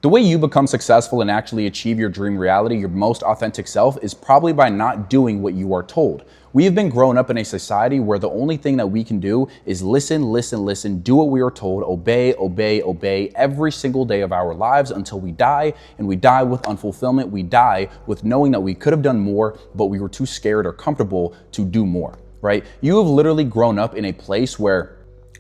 The way you become successful and actually achieve your dream reality, your most authentic self, is probably by not doing what you are told. We have been grown up in a society where the only thing that we can do is listen, listen, listen, do what we are told, obey, obey, obey every single day of our lives until we die. And we die with unfulfillment. We die with knowing that we could have done more, but we were too scared or comfortable to do more, right? You have literally grown up in a place where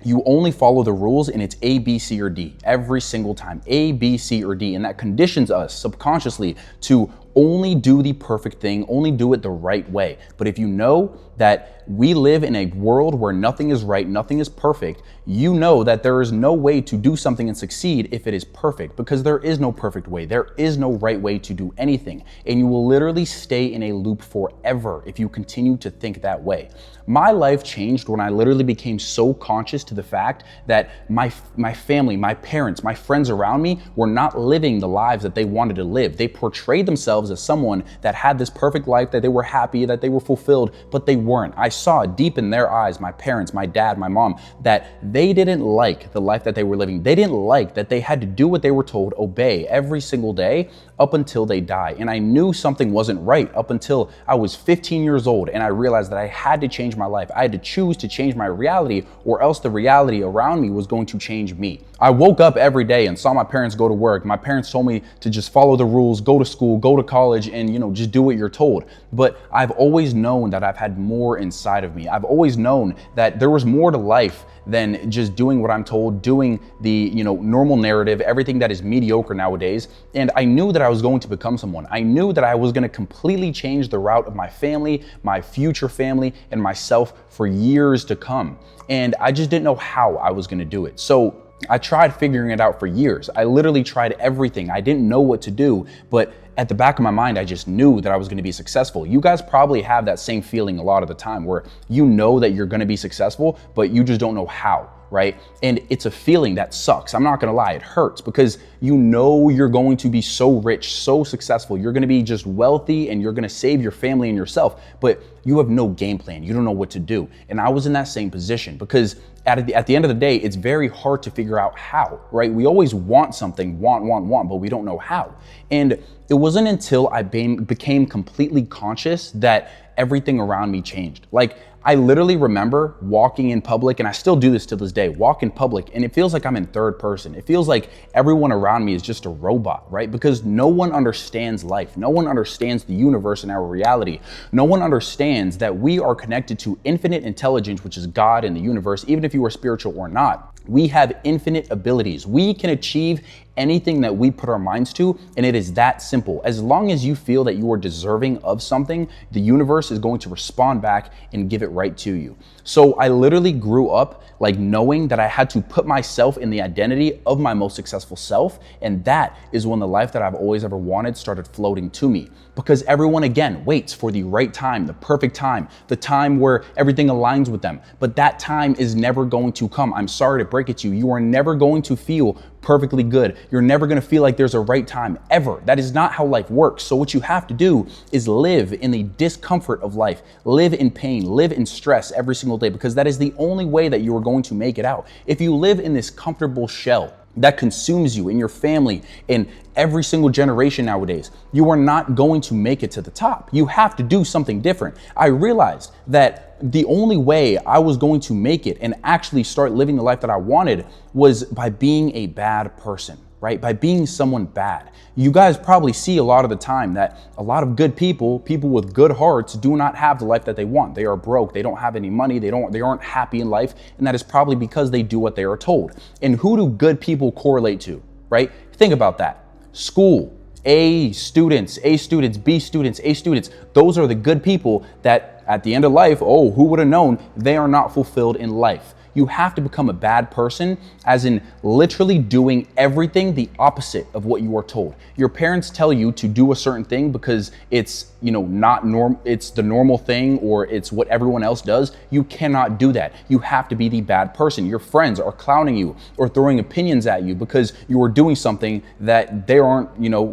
you only follow the rules and it's A, B, C, or D every single time, A, B, C, or D. And that conditions us subconsciously to only do the perfect thing, only do it the right way. But if you know that we live in a world where nothing is right, nothing is perfect, you know that there is no way to do something and succeed if it is perfect, because there is no perfect way. There is no right way to do anything. And you will literally stay in a loop forever if you continue to think that way. My life changed when I literally became so conscious to the fact that my family, my parents, my friends around me were not living the lives that they wanted to live. They portrayed themselves as someone that had this perfect life, that they were happy, that they were fulfilled, but they weren't. I saw deep in their eyes, my parents, my dad, my mom, that they didn't like the life that they were living. They didn't like that they had to do what they were told, obey every single day up until they die. And I knew something wasn't right up until I was 15 years old and I realized that I had to change my life. I had to choose to change my reality, or else the reality around me was going to change me. I woke up every day and saw my parents go to work. My parents told me to just follow the rules, go to school, go to college, and just do what you're told. But I've always known that I've had more inside of me. I've always known that there was more to life than just doing what I'm told, doing the normal narrative, everything that is mediocre nowadays. And I knew that I was going to become someone. I knew that I was going to completely change the route of my family, my future family, and myself for years to come. And I just didn't know how I was going to do it. So I tried figuring it out for years. I literally tried everything. I didn't know what to do, but at the back of my mind, I just knew that I was going to be successful. You guys probably have that same feeling a lot of the time where you know that you're going to be successful, but you just don't know how, right? And it's a feeling that sucks. I'm not going to lie. It hurts because you know you're going to be so rich, so successful. You're going to be just wealthy and you're going to save your family and yourself, but you have no game plan. You don't know what to do. And I was in that same position because at the end of the day, it's very hard to figure out how, right? We always want something, want, but we don't know how. And it wasn't until I became completely conscious that everything around me changed. Like, I literally remember walking in public, and I still do this to this day, walk in public, and it feels like I'm in third person. It feels like everyone around me is just a robot, right? Because no one understands life. No one understands the universe and our reality. No one understands that we are connected to infinite intelligence, which is God and the universe, even if you are spiritual or not. We have infinite abilities. We can achieve anything that we put our minds to, and it is that simple. As long as you feel that you are deserving of something, the universe is going to respond back and give it right to you. So I literally grew up like knowing that I had to put myself in the identity of my most successful self, and that is when the life that I've always ever wanted started floating to me. Because everyone, again, waits for the right time, the perfect time, the time where everything aligns with them. But that time is never going to come. I'm sorry to break it to you. You are never going to feel perfectly good. You're never going to feel like there's a right time ever. That is not how life works. So what you have to do is live in the discomfort of life, live in pain, live in stress every single day, because that is the only way that you are going to make it out. If you live in this comfortable shell that consumes you and your family and every single generation nowadays, you are not going to make it to the top. You have to do something different. I realized that the only way I was going to make it and actually start living the life that I wanted was by being a bad person, right? By being someone bad. You guys probably see a lot of the time that a lot of good people with good hearts, do not have the life that they want. They are broke. They don't have any money. They aren't happy in life. And that is probably because they do what they are told. And who do good people correlate to, right? Think about that. School, A students, B students, A students. Those are the good people that at the end of life, oh, who would have known, they are not fulfilled in life. You have to become a bad person, as in literally doing everything the opposite of what you are told. Your parents tell you to do a certain thing because it's, not normal, it's the normal thing, or it's what everyone else does. You cannot do that. You have to be the bad person. Your friends are clowning you or throwing opinions at you because you are doing something that they aren't,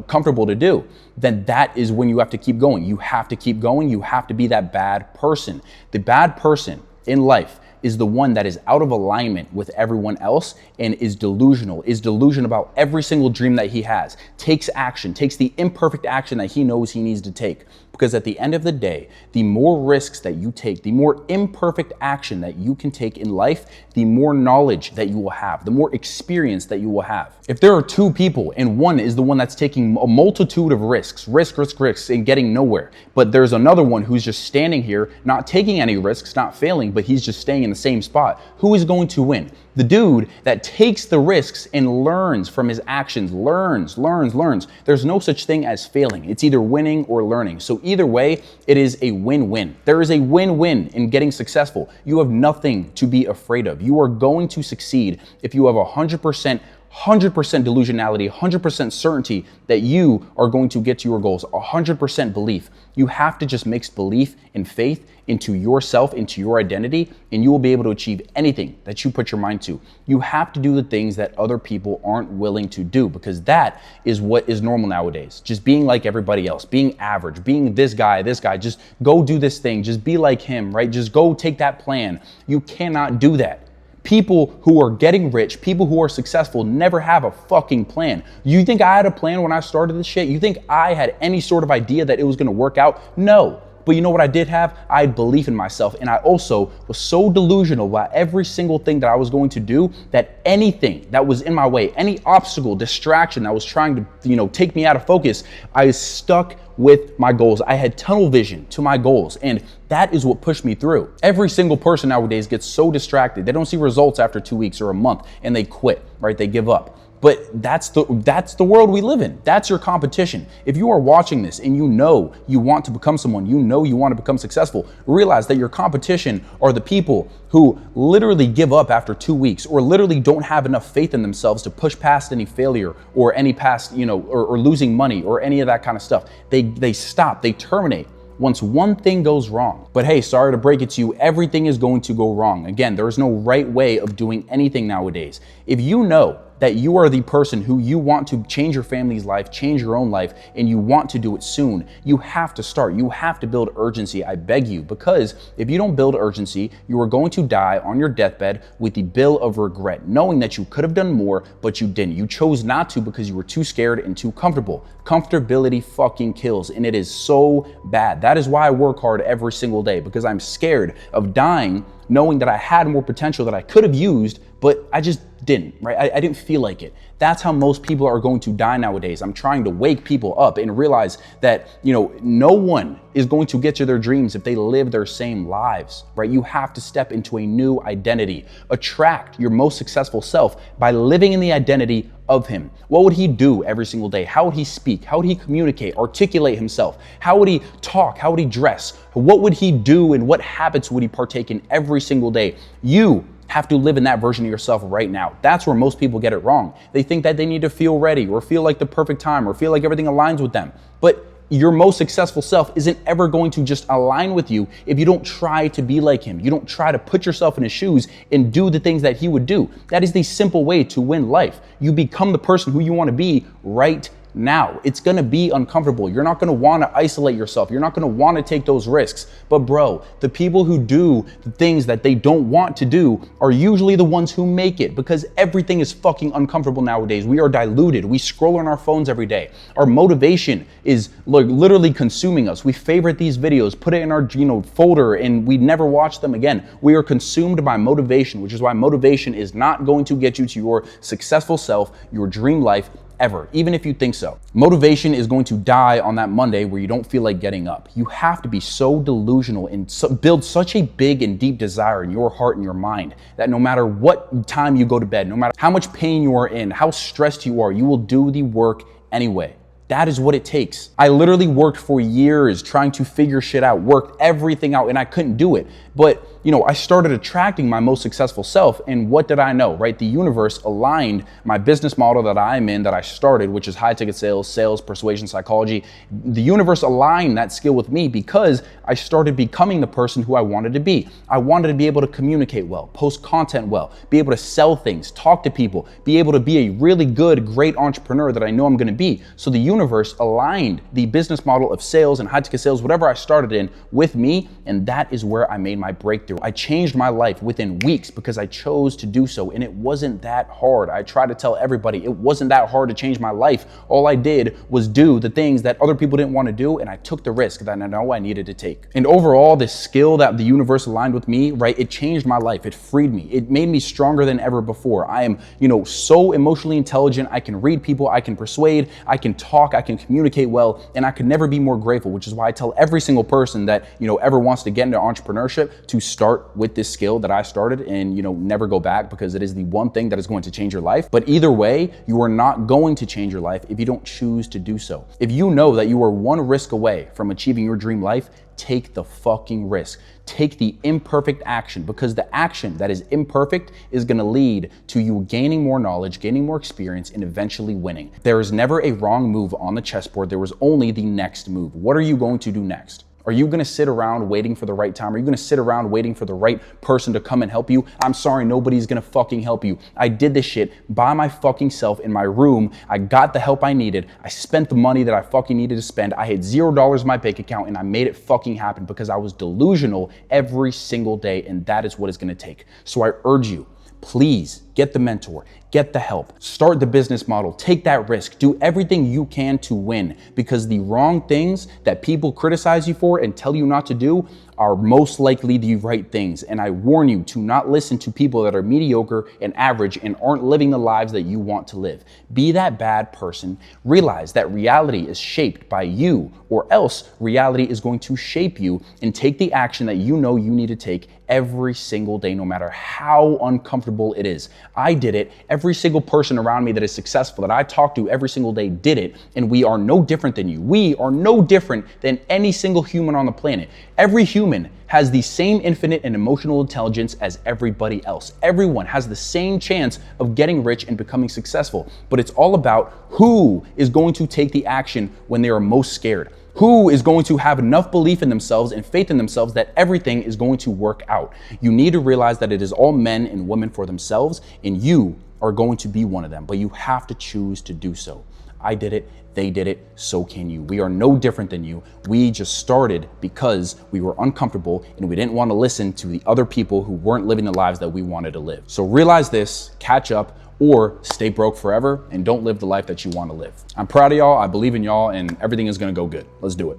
comfortable to do. Then that is when you have to keep going. You have to keep going. You have to be that bad person. The bad person in life is the one that is out of alignment with everyone else and is delusional about every single dream that he has, takes action, takes the imperfect action that he knows he needs to take. Because at the end of the day, the more risks that you take, the more imperfect action that you can take in life, the more knowledge that you will have, the more experience that you will have. If there are two people and one is the one that's taking a multitude of risks and getting nowhere, but there's another one who's just standing here, not taking any risks, not failing, but he's just staying in the same spot, who is going to win? The dude that takes the risks and learns from his actions, learns. There's no such thing as failing. It's either winning or learning. So either way, it is a win-win. There is a win-win in getting successful. You have nothing to be afraid of. You are going to succeed if you have 100% delusionality, 100% certainty that you are going to get to your goals, 100% belief. You have to just mix belief and faith into yourself, into your identity, and you will be able to achieve anything that you put your mind to. You have to do the things that other people aren't willing to do, because that is what is normal nowadays. Just being like everybody else, being average, being this guy, just go do this thing, just be like him, right? Just go take that plan. You cannot do that. People who are getting rich, people who are successful never have a fucking plan. You think I had a plan when I started this shit? You think I had any sort of idea that it was gonna work out? No. But you know what I did have? I had belief in myself, and I also was so delusional about every single thing that I was going to do that anything that was in my way, any obstacle, distraction that was trying to, take me out of focus, I stuck with my goals. I had tunnel vision to my goals, and that is what pushed me through. Every single person nowadays gets so distracted. They don't see results after 2 weeks or a month, and they quit, right? They give up. But that's the world we live in. That's your competition. If you are watching this and you know you want to become someone, you know you want to become successful, realize that your competition are the people who literally give up after 2 weeks, or literally don't have enough faith in themselves to push past any failure or any past, or losing money or any of that kind of stuff. They stop, they terminate once one thing goes wrong. But hey, sorry to break it to you, everything is going to go wrong. Again, there is no right way of doing anything nowadays. If you know that you are the person who you want to change your family's life, change your own life, and you want to do it soon, you have to start. You have to build urgency, I beg you, because if you don't build urgency, you are going to die on your deathbed with the bill of regret, knowing that you could have done more, but you didn't. You chose not to because you were too scared and too comfortable. Comfortability fucking kills, and it is so bad. That is why I work hard every single day, because I'm scared of dying knowing that I had more potential that I could have used, but I just didn't, right? I didn't feel like it. That's how most people are going to die nowadays. I'm trying to wake people up and realize that, no one is going to get to their dreams if they live their same lives, right? You have to step into a new identity. Attract your most successful self by living in the identity of him. What would he do every single day? How would he speak? How would he communicate, articulate himself? How would he talk? How would he dress? What would he do and what habits would he partake in every single day? You have to live in that version of yourself right now. That's where most people get it wrong. They think that they need to feel ready or feel like the perfect time or feel like everything aligns with them. But your most successful self isn't ever going to just align with you if you don't try to be like him. You don't try to put yourself in his shoes and do the things that he would do. That is the simple way to win life. You become the person who you want to be right now. It's going to be uncomfortable. You're not going to want to isolate yourself. You're not going to want to take those risks. But bro, the people who do the things that they don't want to do are usually the ones who make it, because everything is fucking uncomfortable nowadays. We are diluted. We scroll on our phones every day. Our motivation is literally consuming us. We favorite these videos, put it in our folder, and we never watch them again. We are consumed by motivation, which is why motivation is not going to get you to your successful self, your dream life, ever, even if you think so. Motivation is going to die on that Monday where you don't feel like getting up. You have to be so delusional and build such a big and deep desire in your heart and your mind that no matter what time you go to bed, no matter how much pain you are in, how stressed you are, you will do the work anyway. That is what it takes. I literally worked for years trying to figure shit out, worked everything out, and I couldn't do it. But, I started attracting my most successful self, and what did I know, right? The universe aligned my business model that I'm in, that I started, which is high ticket sales, persuasion, psychology. The universe aligned that skill with me because I started becoming the person who I wanted to be. I wanted to be able to communicate well, post content well, be able to sell things, talk to people, be able to be a really good, great entrepreneur that I know I'm going to be. So the universe universe aligned the business model of sales and high-ticket sales, whatever I started in, with me, and that is where I made my breakthrough. I changed my life within weeks because I chose to do so, and it wasn't that hard. I try to tell everybody it wasn't that hard to change my life. All I did was do the things that other people didn't want to do, and I took the risk that I know I needed to take. And overall, this skill that the universe aligned with me, right, it changed my life. It freed me. It made me stronger than ever before. I am, so emotionally intelligent. I can read people, I can persuade, I can talk, I can communicate well, and I could never be more grateful, which is why I tell every single person that, ever wants to get into entrepreneurship to start with this skill that I started and, never go back, because it is the one thing that is going to change your life. But either way, you are not going to change your life if you don't choose to do so. If you know that you are one risk away from achieving your dream life, take the fucking risk. Take the imperfect action, because the action that is imperfect is going to lead to you gaining more knowledge, gaining more experience, and eventually winning. There is never a wrong move on the chessboard. There was only the next move. What are you going to do next? Are you going to sit around waiting for the right time? Are you going to sit around waiting for the right person to come and help you? I'm sorry, nobody's going to fucking help you. I did this shit by my fucking self in my room. I got the help I needed. I spent the money that I fucking needed to spend. I had $0 in my bank account, and I made it fucking happen because I was delusional every single day, and that is what it's going to take. So I urge you, please get the mentor, get the help, start the business model, take that risk, do everything you can to win, because the wrong things that people criticize you for and tell you not to do are most likely the right things. And I warn you to not listen to people that are mediocre and average and aren't living the lives that you want to live. Be that bad person. Realize that reality is shaped by you, or else reality is going to shape you, and take the action that you know you need to take every single day, no matter how uncomfortable it is. I did it. Every single person around me that is successful, that I talk to every single day, did it. And we are no different than you. We are no different than any single human on the planet. Every human has the same infinite and emotional intelligence as everybody else. Everyone has the same chance of getting rich and becoming successful. But it's all about who is going to take the action when they are most scared. Who is going to have enough belief in themselves and faith in themselves that everything is going to work out. You need to realize that it is all men and women for themselves, and you are going to be one of them, but you have to choose to do so. I did it, they did it, so can you. We are no different than you. We just started because we were uncomfortable and we didn't want to listen to the other people who weren't living the lives that we wanted to live. So realize this, catch up, or stay broke forever and don't live the life that you want to live. I'm proud of y'all, I believe in y'all, and everything is gonna go good. Let's do it.